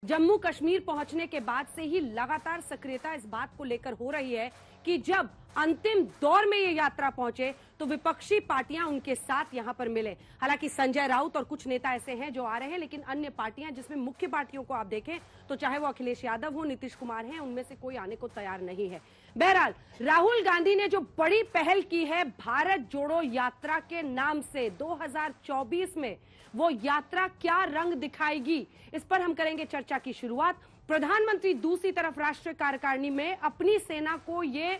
जम्मू कश्मीर पहुंचने के बाद से ही लगातार सक्रियता इस बात को लेकर हो रही है कि जब अंतिम दौर में ये यात्रा पहुंचे तो विपक्षी पार्टियां उनके साथ यहां पर मिले। हालांकि संजय राउत और कुछ नेता ऐसे हैं जो आ रहे हैं, लेकिन अन्य पार्टियां जिसमें मुख्य पार्टियों को आप देखें तो चाहे वो अखिलेश यादव हो, नीतीश कुमार हैं, उनमें से कोई आने को तैयार नहीं है। बहरहाल राहुल गांधी ने जो बड़ी पहल की है भारत जोड़ो यात्रा के नाम से, 2024 में वो यात्रा क्या रंग दिखाएगी, इस पर हम करेंगे चर्चा की शुरुआत। प्रधानमंत्री दूसरी तरफ राष्ट्रीय कार्यकारिणी में अपनी सेना को ये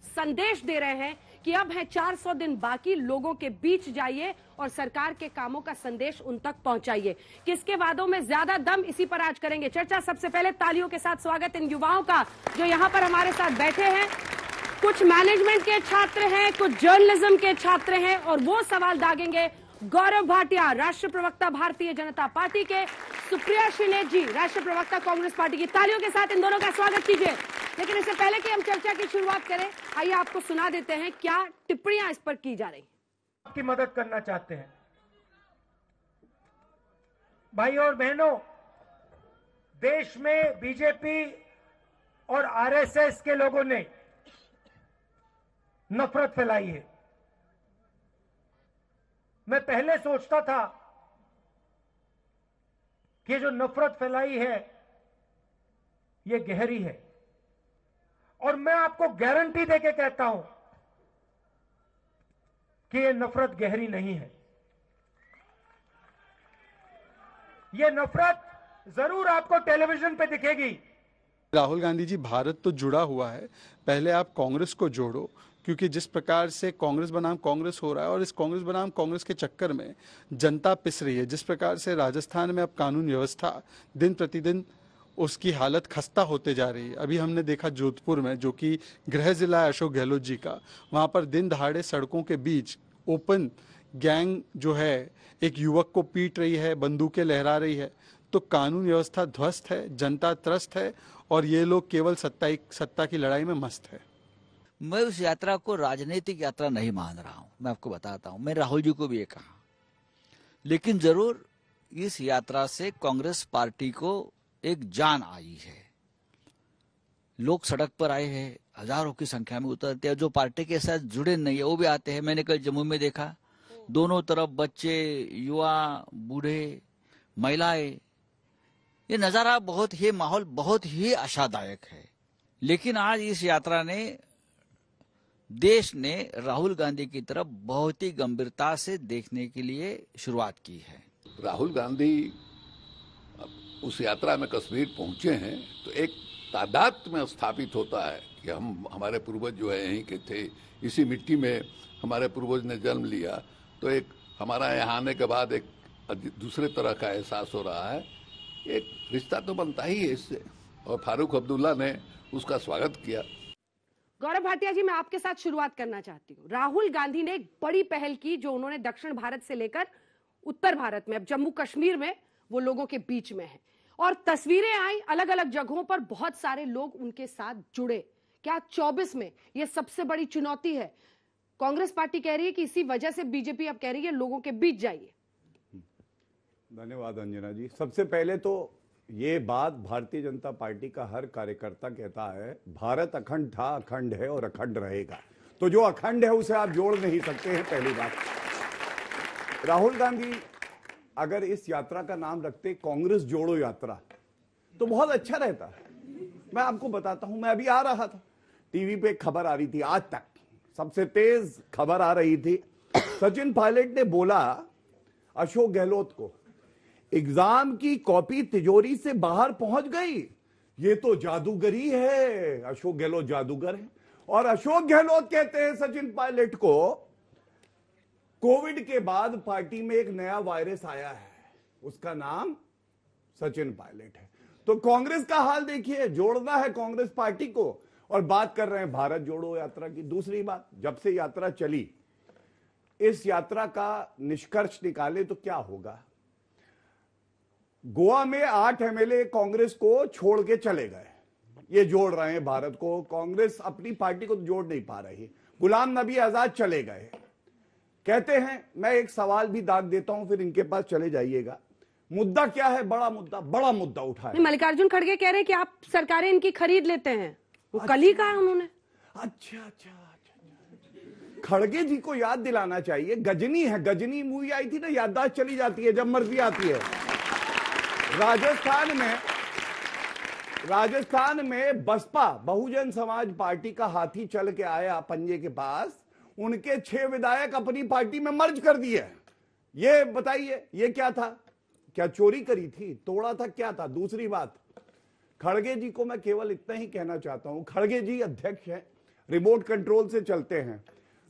संदेश दे रहे हैं कि अब है 400 दिन बाकी, लोगों के बीच जाइए और सरकार के कामों का संदेश उन तक पहुंचाइए। किसके वादों में ज्यादा दम, इसी पर आज करेंगे चर्चा। सबसे पहले तालियों के साथ स्वागत इन युवाओं का जो यहां पर हमारे साथ बैठे हैं। कुछ मैनेजमेंट के छात्र हैं, कुछ जर्नलिज्म के छात्र हैं और वो सवाल दागेंगे गौरव भाटिया, राष्ट्रीय प्रवक्ता भारतीय जनता पार्टी के, सुप्रिया श्रीनेत जी, राष्ट्रीय प्रवक्ता कांग्रेस पार्टी की। तालियों के साथ इन दोनों का स्वागत कीजिए। लेकिन इससे पहले कि हम चर्चा की शुरुआत करें, आइए आपको सुना देते हैं क्या टिप्पणियां इस पर की जा रही। आपकी मदद करना चाहते हैं भाई और बहनों। देश में बीजेपी और आरएसएस के लोगों ने नफरत फैलाई है। मैं पहले सोचता था कि जो नफरत फैलाई है ये गहरी है, और मैं आपको गारंटी देके कहता हूं कि ये नफरत गहरी नहीं है। ये नफरत जरूर आपको टेलीविजन पे दिखेगी। राहुल गांधी जी, भारत तो जुड़ा हुआ है, पहले आप कांग्रेस को जोड़ो, क्योंकि जिस प्रकार से कांग्रेस बनाम कांग्रेस हो रहा है और इस कांग्रेस बनाम कांग्रेस के चक्कर में जनता पिस रही है। जिस प्रकार से राजस्थान में अब कानून व्यवस्था दिन प्रतिदिन उसकी हालत खस्ता होते जा रही है। अभी हमने देखा जोधपुर में, जो कि गृह जिला है अशोक गहलोत जी का, वहाँ पर दिन दहाड़े सड़कों के बीच ओपन गैंग जो है एक युवक को पीट रही है, बंदूकें लहरा रही है। तो कानून व्यवस्था ध्वस्त है, जनता त्रस्त है और ये लोग केवल सत्ता की लड़ाई में मस्त है। मैं उस यात्रा को राजनीतिक यात्रा नहीं मान रहा हूं। मैं आपको बताता हूं, मैं राहुल जी को भी ये कहा, लेकिन जरूर इस यात्रा से कांग्रेस पार्टी को एक जान आई है। लोग सड़क पर आए हैं, हजारों की संख्या में उतरते हैं। जो पार्टी के साथ जुड़े नहीं है वो भी आते हैं। मैंने कल जम्मू में देखा, दोनों तरफ बच्चे, युवा, बूढ़े, महिलाएं, ये नजारा बहुत ही, माहौल बहुत ही आशादायक है। लेकिन आज इस यात्रा ने, देश ने राहुल गांधी की तरफ बहुत ही गंभीरता से देखने के लिए शुरुआत की है। राहुल गांधी उस यात्रा में कश्मीर पहुंचे हैं तो एक तादाद में स्थापित होता है कि हमारे पूर्वज जो है यहीं के थे, इसी मिट्टी में हमारे पूर्वज ने जन्म लिया। तो एक हमारा यहाँ आने के बाद एक दूसरे तरह का एहसास हो रहा है। एक रिश्ता तो बनता ही है इससे, और फारूक अब्दुल्ला ने उसका स्वागत किया। गौरव भाटिया जी, मैं आपके साथ शुरुआत करना चाहती हूँ। राहुल गांधी ने एक बड़ी पहल की जो उन्होंने दक्षिण भारत से लेकर उत्तर भारत में, अब जम्मू कश्मीर में वो लोगों के बीच में है और तस्वीरें आई अलग अलग जगहों पर, बहुत सारे लोग उनके साथ जुड़े। क्या 24 में ये सबसे बड़ी चुनौती है? कांग्रेस पार्टी कह रही है कि इसी वजह से बीजेपी अब कह रही है लोगों के बीच जाइए। धन्यवाद अंजना जी। सबसे पहले तो ये बात भारतीय जनता पार्टी का हर कार्यकर्ता कहता है, भारत अखंड था, अखंड है और अखंड रहेगा। तो जो अखंड है उसे आप जोड़ नहीं सकते हैं, पहली बात। राहुल गांधी अगर इस यात्रा का नाम रखते कांग्रेस जोड़ो यात्रा तो बहुत अच्छा रहता। मैं आपको बताता हूं, मैं अभी आ रहा था, टीवी पे खबर आ रही थी, आज तक सबसे तेज खबर आ रही थी। सचिन पायलट ने बोला अशोक गहलोत को, एग्जाम की कॉपी तिजोरी से बाहर पहुंच गई, ये तो जादूगरी है। अशोक गहलोत जादूगर है। और अशोक गहलोत कहते हैं सचिन पायलट को, कोविड के बाद पार्टी में एक नया वायरस आया है, उसका नाम सचिन पायलट है। तो कांग्रेस का हाल देखिए, जोड़ना है कांग्रेस पार्टी को और बात कर रहे हैं भारत जोड़ो यात्रा की। दूसरी बात, जब से यात्रा चली, इस यात्रा का निष्कर्ष निकाले तो क्या होगा। गोवा में 8 एमएलए कांग्रेस को छोड़ के चले गए, ये जोड़ रहे हैं भारत को। कांग्रेस अपनी पार्टी को तो जोड़ नहीं पा रही। गुलाम नबी आजाद चले गए। कहते हैं, मैं एक सवाल भी दाग देता हूं फिर इनके पास चले जाइएगा, मुद्दा क्या है? बड़ा मुद्दा उठाया। मल्लिकार्जुन खड़गे कह रहे हैं कि आप सरकारें इनकी खरीद लेते हैं, वो कल ही कहा उन्होंने। अच्छा, खड़गे जी को याद दिलाना चाहिए, गजनी है, गजनी मूवी आई थी ना, याददाश्त चली जाती है, जब मर्जी आती है। राजस्थान में बसपा बहुजन समाज पार्टी का हाथी चल के आया पंजे के पास, उनके 6 विधायक अपनी पार्टी में मर्ज कर दिए। ये बताइए, ये क्या था? क्या चोरी करी थी, तोड़ा था, क्या था? दूसरी बात, खड़गे जी को मैं केवल इतना ही कहना चाहता हूं, खड़गे जी अध्यक्ष हैं, रिमोट कंट्रोल से चलते हैं।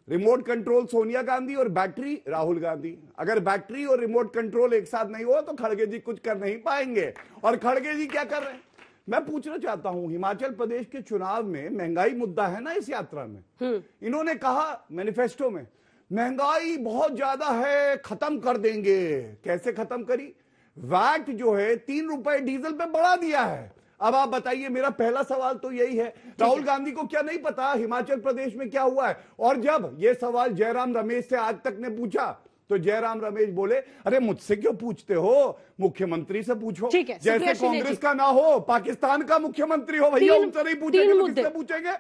रिमोट कंट्रोल सोनिया गांधी और बैटरी राहुल गांधी। अगर बैटरी और रिमोट कंट्रोल एक साथ नहीं हुआ तो खड़गे जी कुछ कर नहीं पाएंगे। और खड़गे जी क्या कर रहे हैं? मैं पूछना चाहता हूं, हिमाचल प्रदेश के चुनाव में महंगाई मुद्दा है ना इस यात्रा में। इन्होंने कहा मैनिफेस्टो में महंगाई बहुत ज्यादा है, खत्म कर देंगे। कैसे खत्म करी? वैट जो है 3 रुपए डीजल पे बढ़ा दिया है। अब आप बताइए, मेरा पहला सवाल तो यही है, राहुल गांधी को क्या नहीं पता हिमाचल प्रदेश में क्या हुआ है? और जब ये सवाल जयराम रमेश से आज तक ने पूछा तो जयराम रमेश बोले, अरे मुझसे क्यों पूछते हो, मुख्यमंत्री से पूछो। जैसे कांग्रेस का ना हो, पाकिस्तान का मुख्यमंत्री हो भैया, उनसे नहीं पूछेंगे तो किससे पूछेंगे?